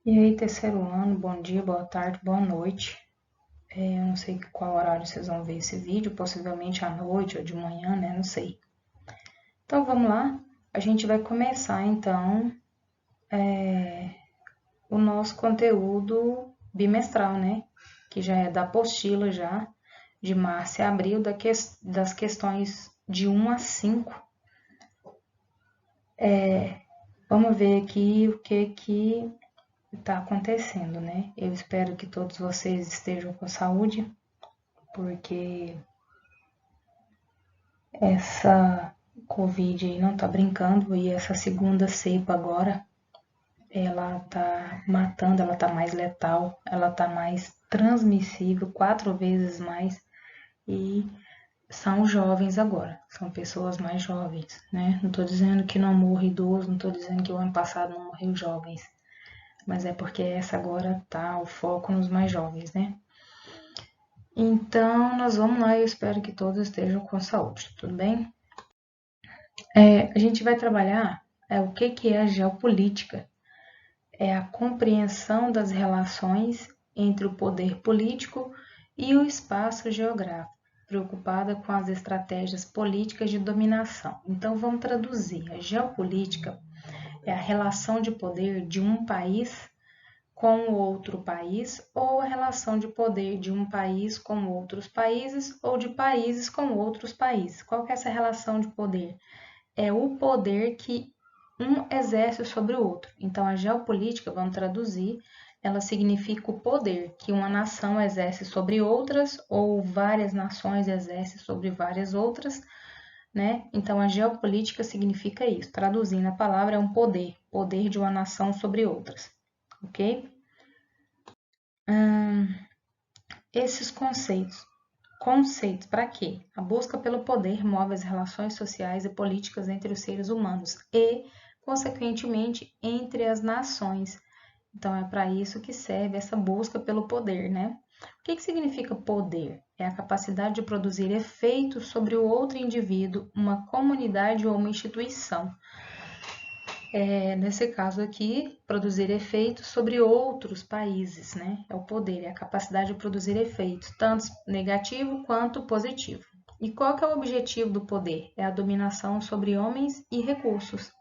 E aí, terceiro ano, bom dia, boa tarde, boa noite. Eu não sei qual horário vocês vão ver esse vídeo, possivelmente à noite ou de manhã, né? Não sei. Então vamos lá. A gente vai começar então o nosso conteúdo bimestral, né? Que já é da apostila já, de março a abril, das questões de 1 a 5. Vamos ver aqui o que está acontecendo, né? Eu espero que todos vocês estejam com saúde, porque essa Covid aí não tá brincando e essa segunda cepa agora, ela tá matando, ela tá mais letal, ela tá mais transmissível, 4 vezes mais, e são jovens agora, são pessoas mais jovens, né? Não tô dizendo que não morre idoso, não tô dizendo que o ano passado não morreu jovens, mas é porque essa agora tá o foco nos mais jovens, né? Então, nós vamos lá, eu espero que todos estejam com saúde, tudo bem? A gente vai trabalhar o que é a geopolítica. É a compreensão das relações entre o poder político e o espaço geográfico, preocupada com as estratégias políticas de dominação. Então, vamos traduzir. A geopolítica é a relação de poder de um país com outro país, ou a relação de poder de um país com outros países, ou de países com outros países. Qual que é essa relação de poder? É o poder que um exerce sobre o outro. Então, a geopolítica, vamos traduzir, ela significa o poder que uma nação exerce sobre outras ou várias nações exercem sobre várias outras, né? Então, a geopolítica significa isso. Traduzindo a palavra, é um poder, poder de uma nação sobre outras, ok? Esses conceitos. Conceitos para quê? A busca pelo poder move as relações sociais e políticas entre os seres humanos e, consequentemente, entre as nações. Então, é para isso que serve essa busca pelo poder, né? O que significa poder? É a capacidade de produzir efeitos sobre o outro indivíduo, uma comunidade ou uma instituição. Nesse caso aqui, produzir efeitos sobre outros países, né? É o poder, é a capacidade de produzir efeitos, tanto negativo quanto positivo. E qual que é o objetivo do poder? É a dominação sobre homens e recursos.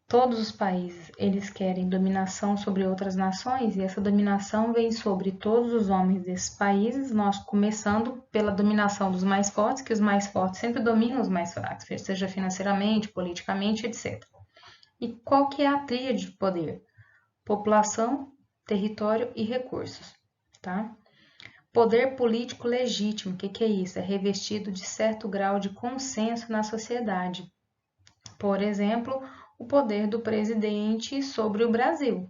Todos os países, eles querem dominação sobre outras nações e essa dominação vem sobre todos os homens desses países, nós começando pela dominação dos mais fortes, que os mais fortes sempre dominam os mais fracos, seja financeiramente, politicamente, etc. E qual que é a tríade de poder? População, território e recursos, tá? Poder político legítimo, o que é isso? É revestido de certo grau de consenso na sociedade. Por exemplo, o poder do presidente sobre o Brasil.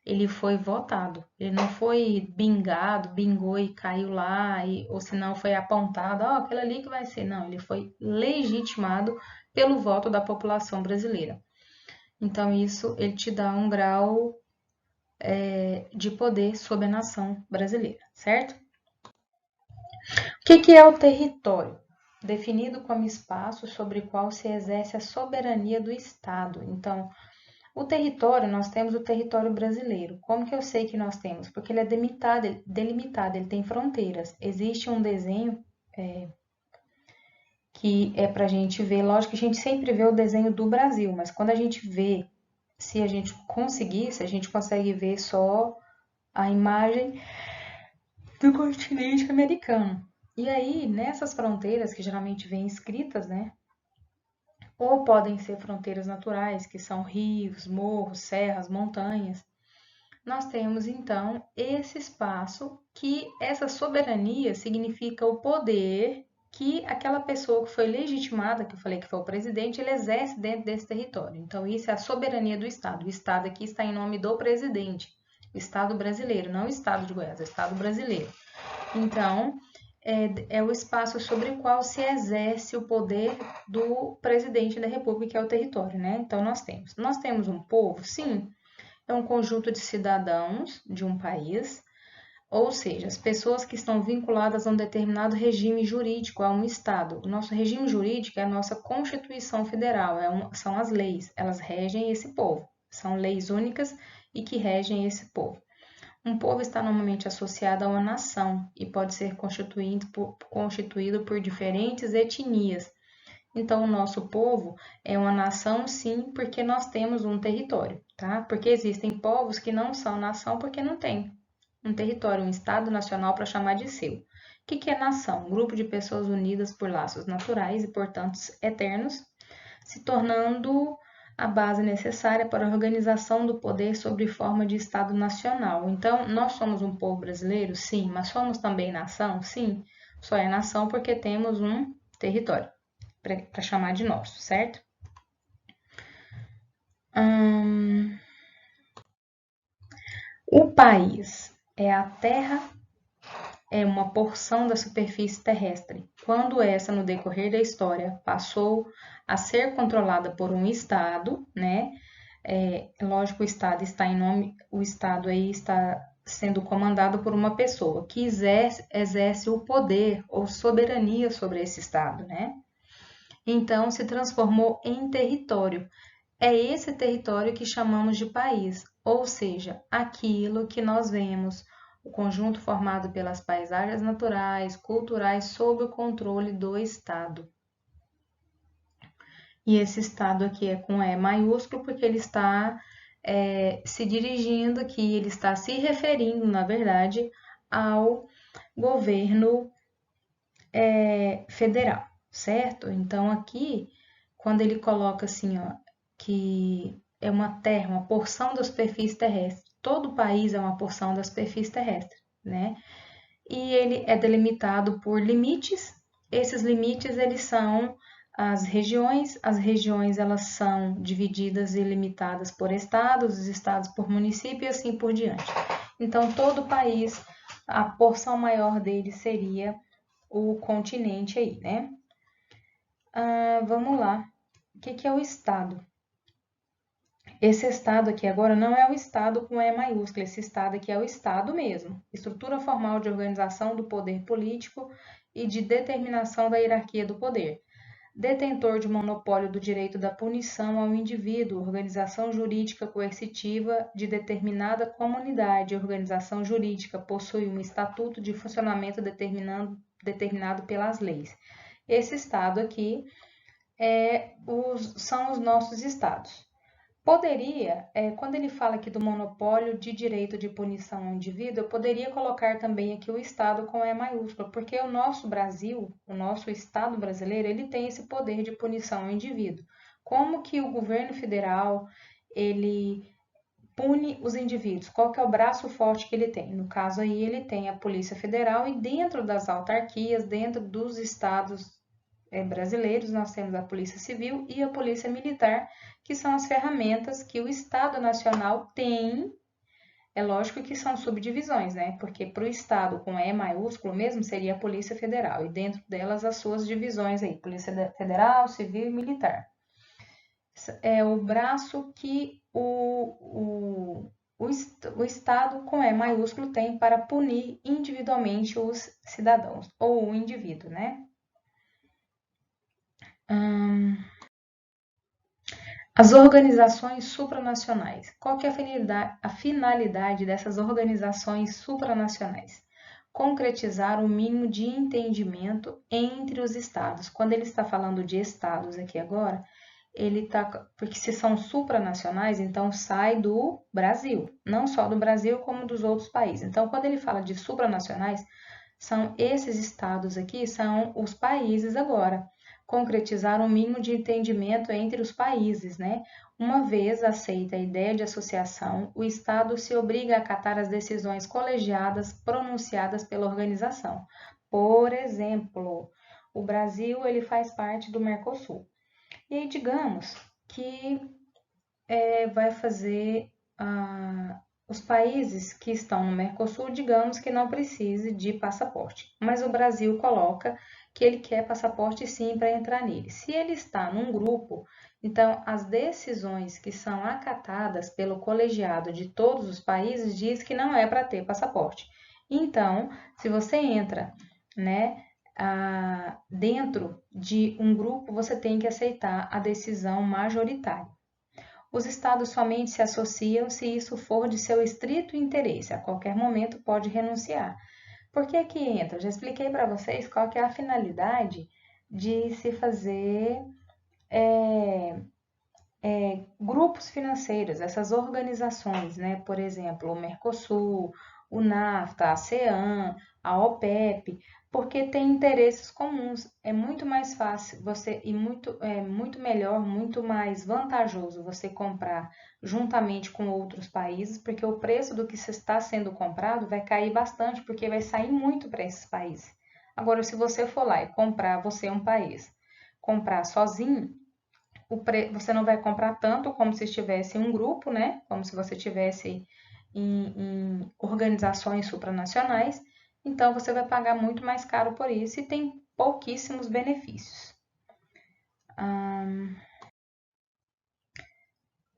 Ele foi votado, ele não foi bingado, bingou e caiu lá, ou se não foi apontado, aquele ali que vai ser. Não, ele foi legitimado pelo voto da população brasileira. Então, isso ele te dá um grau de poder sobre a nação brasileira, certo? O que é o território? Definido como espaço sobre o qual se exerce a soberania do Estado. Então, o território, nós temos o território brasileiro. Como que eu sei que nós temos? Porque ele é delimitado, ele tem fronteiras. Existe um desenho que é para a gente ver, lógico que a gente sempre vê o desenho do Brasil, mas quando a gente vê, se a gente conseguisse, a gente consegue ver só a imagem do continente americano. E aí, nessas fronteiras, que geralmente vêm escritas, né? Ou podem ser fronteiras naturais, que são rios, morros, serras, montanhas. Nós temos então esse espaço que essa soberania significa o poder que aquela pessoa que foi legitimada, que eu falei que foi o presidente, ele exerce dentro desse território. Então, isso é a soberania do Estado. O Estado aqui está em nome do presidente, o Estado brasileiro, não o Estado de Goiás, é o Estado brasileiro. Então, é o espaço sobre o qual se exerce o poder do presidente da República, que é o território, né? Então, nós temos um povo, sim, é um conjunto de cidadãos de um país, ou seja, as pessoas que estão vinculadas a um determinado regime jurídico, a um Estado. O nosso regime jurídico é a nossa Constituição Federal, são as leis, elas regem esse povo, São leis únicas e que regem esse povo. Um povo está normalmente associado a uma nação e pode ser constituído por diferentes etnias. Então, o nosso povo é uma nação, sim, porque nós temos um território, tá? Porque existem povos que não são nação porque não tem um território, um Estado nacional para chamar de seu. O que é nação? Um grupo de pessoas unidas por laços naturais e, portanto, eternos, se tornando a base necessária para a organização do poder sob forma de Estado nacional. Então, nós somos um povo brasileiro? Sim, mas somos também nação? Sim, só é nação porque temos um território para chamar de nosso, certo? O país é a terra, é uma porção da superfície terrestre. Quando essa, no decorrer da história, passou a ser controlada por um Estado, né? Lógico, o Estado está em nome, o Estado aí está sendo comandado por uma pessoa que exerce o poder ou soberania sobre esse Estado, né? Então, se transformou em território. É esse território que chamamos de país, ou seja, aquilo que nós vemos, o conjunto formado pelas paisagens naturais, culturais, sob o controle do Estado. E esse Estado aqui é com E maiúsculo porque ele está se dirigindo aqui, ele está se referindo, na verdade, ao governo federal, certo? Então, aqui, quando ele coloca assim, ó, que é uma terra, uma porção da superfície terrestre. Todo país é uma porção da superfície terrestre, né? E ele é delimitado por limites. Esses limites, eles são as regiões elas são divididas e limitadas por estados, os estados por município e assim por diante. Então, todo país, a porção maior dele seria o continente aí, né? Vamos lá. O que é o estado? Esse estado aqui agora não é o estado com E maiúsculo, esse estado aqui é o estado mesmo. Estrutura formal de organização do poder político e de determinação da hierarquia do poder. Detentor de monopólio do direito da punição ao indivíduo, organização jurídica coercitiva de determinada comunidade. A organização jurídica possui um estatuto de funcionamento determinado pelas leis. Esse estado aqui são os nossos estados. Poderia, quando ele fala aqui do monopólio de direito de punição ao indivíduo, eu poderia colocar também aqui o Estado com E maiúsculo, porque o nosso Brasil, o nosso Estado brasileiro, ele tem esse poder de punição ao indivíduo. Como que o governo federal, ele pune os indivíduos? Qual que é o braço forte que ele tem? No caso aí, ele tem a Polícia Federal e dentro das autarquias, dentro dos estados brasileiros, nós temos a Polícia Civil e a Polícia Militar, que são as ferramentas que o Estado Nacional tem. É lógico que são subdivisões, né? Porque para o Estado com E maiúsculo mesmo seria a Polícia Federal e dentro delas as suas divisões aí, Polícia Federal, Civil e Militar. É o braço que o Estado com E maiúsculo tem para punir individualmente os cidadãos ou o indivíduo, né? As organizações supranacionais. Qual que é a finalidade dessas organizações supranacionais? Concretizar o mínimo de entendimento entre os estados. Quando ele está falando de estados aqui agora, ele está, porque se são supranacionais, então sai do Brasil, não só do Brasil como dos outros países. Então, quando ele fala de supranacionais, são esses estados aqui, são os países agora. Concretizar um mínimo de entendimento entre os países, né? Uma vez aceita a ideia de associação, o Estado se obriga a acatar as decisões colegiadas pronunciadas pela organização. Por exemplo, o Brasil ele faz parte do Mercosul. E aí, digamos que vai fazer os países que estão no Mercosul, digamos que não precise de passaporte, mas o Brasil coloca que ele quer passaporte sim para entrar nele. Se ele está num grupo, então as decisões que são acatadas pelo colegiado de todos os países diz que não é para ter passaporte. Então, se você entra, né, dentro de um grupo, você tem que aceitar a decisão majoritária. Os estados somente se associam se isso for de seu estrito interesse. A qualquer momento pode renunciar. Por que que entra? Eu já expliquei para vocês qual que é a finalidade de se fazer grupos financeiros, essas organizações, né? Por exemplo, o Mercosul, o NAFTA, a ASEAN, a OPEP, porque tem interesses comuns. É muito mais fácil você e muito melhor, muito mais vantajoso você comprar juntamente com outros países, porque o preço do que está sendo comprado vai cair bastante, porque vai sair muito para esses países. Agora, se você for lá e comprar, você é um país, comprar sozinho, você não vai comprar tanto como se estivesse em um grupo, né? Como se você estivesse em organizações supranacionais. Então, você vai pagar muito mais caro por isso e tem pouquíssimos benefícios.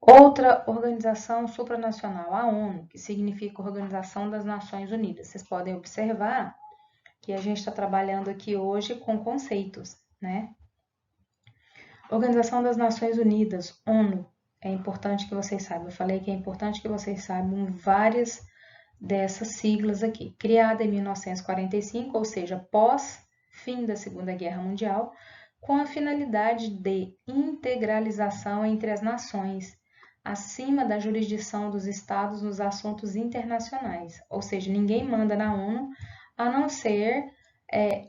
Outra organização supranacional, a ONU, que significa Organização das Nações Unidas. Vocês podem observar que a gente está trabalhando aqui hoje com conceitos, né? Organização das Nações Unidas, ONU, é importante que vocês saibam. Eu falei que é importante que vocês saibam várias dessas siglas aqui. Criada em 1945, ou seja, pós fim da Segunda Guerra Mundial, com a finalidade de integralização entre as nações, acima da jurisdição dos estados nos assuntos internacionais. Ou seja, ninguém manda na ONU, a não ser,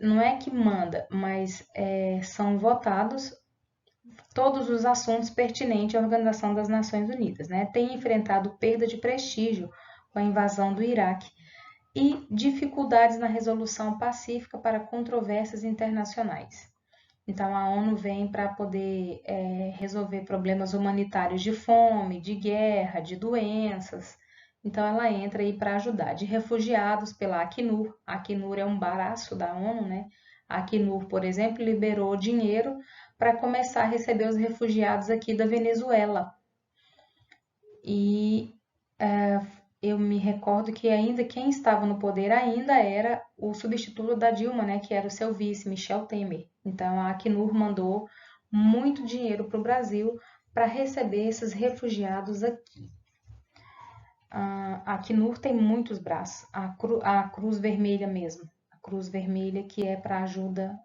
não é que manda, mas são votados todos os assuntos pertinentes à Organização das Nações Unidas, né? Tem enfrentado perda de prestígio com a invasão do Iraque e dificuldades na resolução pacífica para controvérsias internacionais. Então, a ONU vem para poder resolver problemas humanitários de fome, de guerra, de doenças. Então, ela entra aí para ajudar. De refugiados pela Acnur. A Acnur é um braço da ONU, né? A Acnur, por exemplo, liberou dinheiro para começar a receber os refugiados aqui da Venezuela. E eu me recordo que ainda quem estava no poder ainda era o substituto da Dilma, né, que era o seu vice, Michel Temer. Então a Acnur mandou muito dinheiro para o Brasil para receber esses refugiados aqui. A Acnur tem muitos braços, a Cruz Vermelha mesmo. Cruz Vermelha, que é para ajuda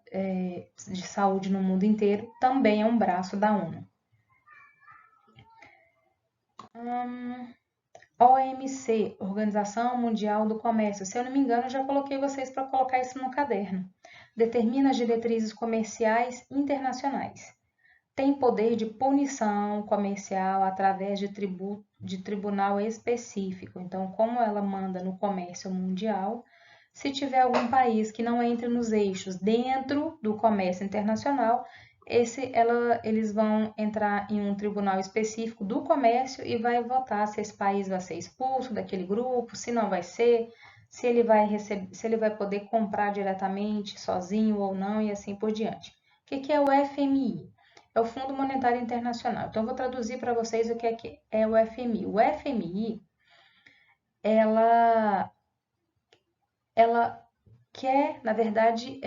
de saúde no mundo inteiro, também é um braço da ONU. OMC, Organização Mundial do Comércio. Se eu não me engano, eu já coloquei vocês para colocar isso no caderno. Determina as diretrizes comerciais internacionais. Tem poder de punição comercial através de tribunal específico. Então, como ela manda no comércio mundial, se tiver algum país que não entre nos eixos dentro do comércio internacional, eles vão entrar em um tribunal específico do comércio e vai votar se esse país vai ser expulso daquele grupo, se não vai ser, se ele vai poder comprar diretamente, sozinho ou não, e assim por diante. O que é o FMI? É o Fundo Monetário Internacional. Então, eu vou traduzir para vocês o que é o FMI. O FMI, ela quer, na verdade,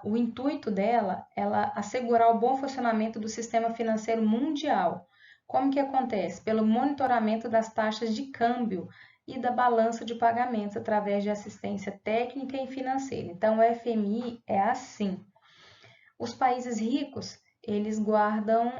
o intuito dela é assegurar o bom funcionamento do sistema financeiro mundial. Como que acontece? Pelo monitoramento das taxas de câmbio e da balança de pagamentos através de assistência técnica e financeira. Então, o FMI é assim. Os países ricos, eles guardam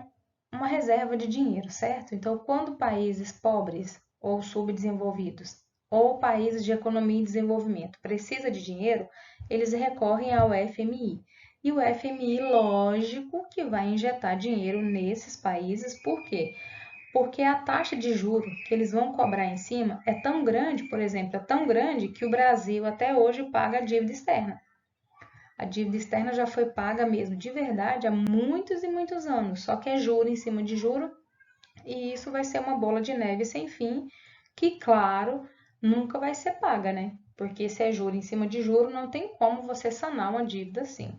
uma reserva de dinheiro, certo? Então, quando países pobres ou subdesenvolvidos ou países de economia e desenvolvimento precisa de dinheiro, eles recorrem ao FMI. E o FMI, lógico, que vai injetar dinheiro nesses países, por quê? Porque a taxa de juros que eles vão cobrar em cima é tão grande, por exemplo, é tão grande que o Brasil até hoje paga a dívida externa. A dívida externa já foi paga mesmo, de verdade, há muitos e muitos anos, só que é juro em cima de juro, e isso vai ser uma bola de neve sem fim, que, claro, nunca vai ser paga, né? Porque se é juro em cima de juro, não tem como você sanar uma dívida assim.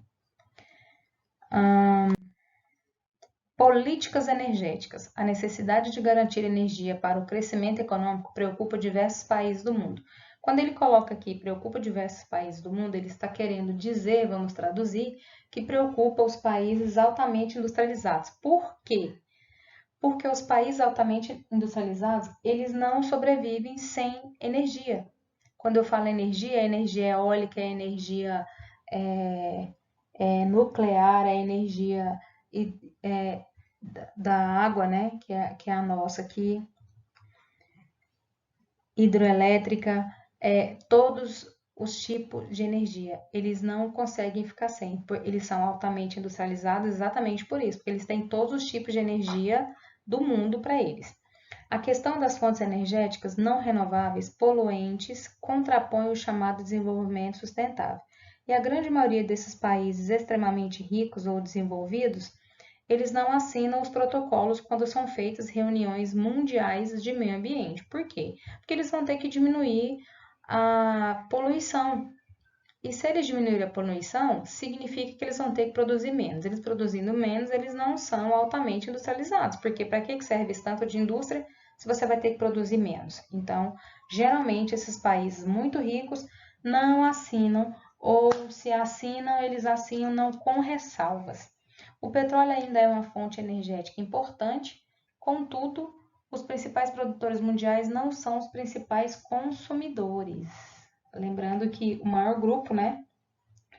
Políticas energéticas. A necessidade de garantir energia para o crescimento econômico preocupa diversos países do mundo. Quando ele coloca aqui preocupa diversos países do mundo, ele está querendo dizer, vamos traduzir, que preocupa os países altamente industrializados. Por quê? Porque os países altamente industrializados, eles não sobrevivem sem energia. Quando eu falo energia, é energia eólica, é energia é, nuclear, é energia é, da água, né, que é a nossa aqui, hidroelétrica, todos os tipos de energia, eles não conseguem ficar sem, eles são altamente industrializados exatamente por isso, porque eles têm todos os tipos de energia do mundo para eles. A questão das fontes energéticas não renováveis poluentes contrapõe o chamado desenvolvimento sustentável. E a grande maioria desses países extremamente ricos ou desenvolvidos, eles não assinam os protocolos quando são feitas reuniões mundiais de meio ambiente. Por quê? Porque eles vão ter que diminuir a poluição. E se eles diminuírem a poluição, significa que eles vão ter que produzir menos. Eles produzindo menos, eles não são altamente industrializados, porque para que serve esse tanto de indústria se você vai ter que produzir menos? Então, geralmente, esses países muito ricos não assinam, ou se assinam, eles assinam não com ressalvas. O petróleo ainda é uma fonte energética importante, contudo, os principais produtores mundiais não são os principais consumidores. Lembrando que o maior grupo, né,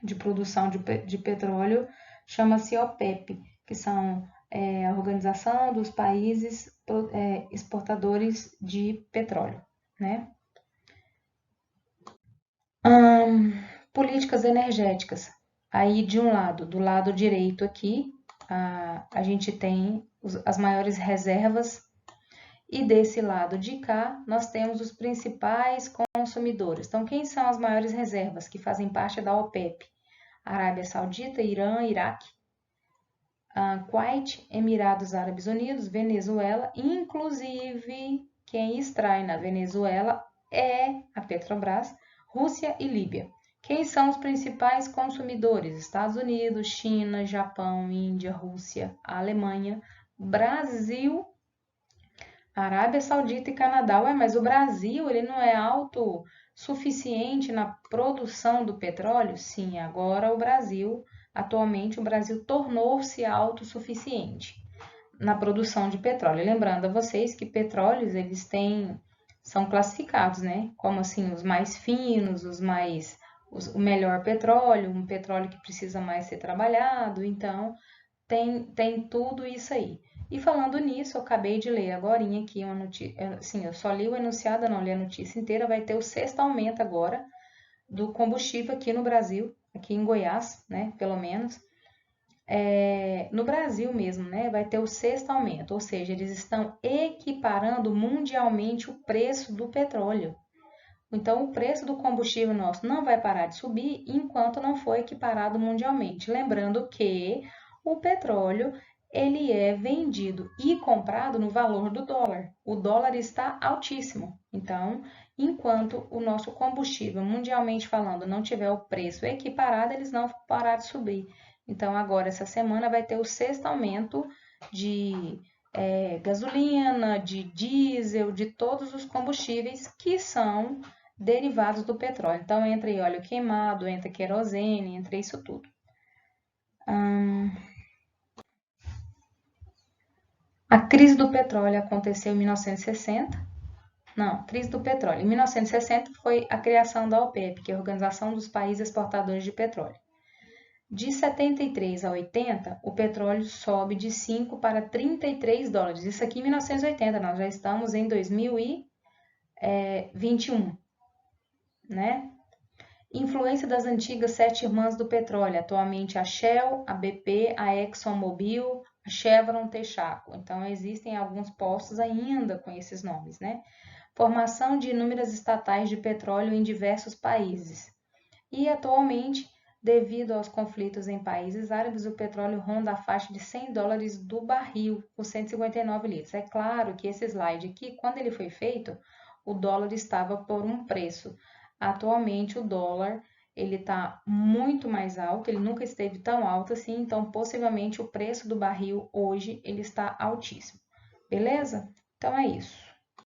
de produção de petróleo chama-se OPEP, que são a Organização dos Países Exportadores de Petróleo, né? Políticas energéticas. Aí, de um lado, do lado direito aqui, a gente tem as maiores reservas e desse lado de cá, nós temos os principais consumidores. Então, quem são as maiores reservas que fazem parte da OPEP? Arábia Saudita, Irã, Iraque, Kuwait, Emirados Árabes Unidos, Venezuela. Inclusive, quem extrai na Venezuela é a Petrobras, Rússia e Líbia. Quem são os principais consumidores? Estados Unidos, China, Japão, Índia, Rússia, Alemanha, Brasil, Arábia Saudita e Canadá. Ué, mas o Brasil, ele não é autossuficiente na produção do petróleo? Sim, agora atualmente o Brasil tornou-se autossuficiente na produção de petróleo. Lembrando a vocês que petróleos, são classificados, né? Como assim, os mais finos, o melhor petróleo, um petróleo que precisa mais ser trabalhado, então tem tudo isso aí. E falando nisso, eu acabei de ler agorinha aqui uma notícia, sim, eu só li o enunciado, não li a notícia inteira, vai ter o 6º aumento agora do combustível aqui no Brasil, aqui em Goiás, né, pelo menos. No Brasil mesmo, né, vai ter o 6º aumento, ou seja, eles estão equiparando mundialmente o preço do petróleo. Então, o preço do combustível nosso não vai parar de subir enquanto não for equiparado mundialmente. Lembrando que o petróleo, ele é vendido e comprado no valor do dólar. O dólar está altíssimo. Então, enquanto o nosso combustível, mundialmente falando, não tiver o preço equiparado, eles não vão parar de subir. Então, agora, essa semana, vai ter o 6º aumento de gasolina, de diesel, de todos os combustíveis que são derivados do petróleo. Então, entra aí óleo queimado, entra querosene, entra isso tudo. A crise do petróleo aconteceu em 1960. Não, crise do petróleo. Em 1960 foi a criação da OPEP, que é a Organização dos Países Exportadores de Petróleo. De 73 a 80, o petróleo sobe de 5 para 33 dólares. Isso aqui em 1980, nós já estamos em 2021, né? Influência das antigas 7 irmãs do petróleo, atualmente a Shell, a BP, a ExxonMobil, a Chevron, Texaco. Então, existem alguns postos ainda com esses nomes, né? Formação de inúmeras estatais de petróleo em diversos países. E, atualmente, devido aos conflitos em países árabes, o petróleo ronda a faixa de 100 dólares do barril, por 159 litros. É claro que esse slide aqui, quando ele foi feito, o dólar estava por um preço. Atualmente, o dólar ele está muito mais alto, ele nunca esteve tão alto assim, então possivelmente o preço do barril hoje ele está altíssimo. Beleza? Então é isso.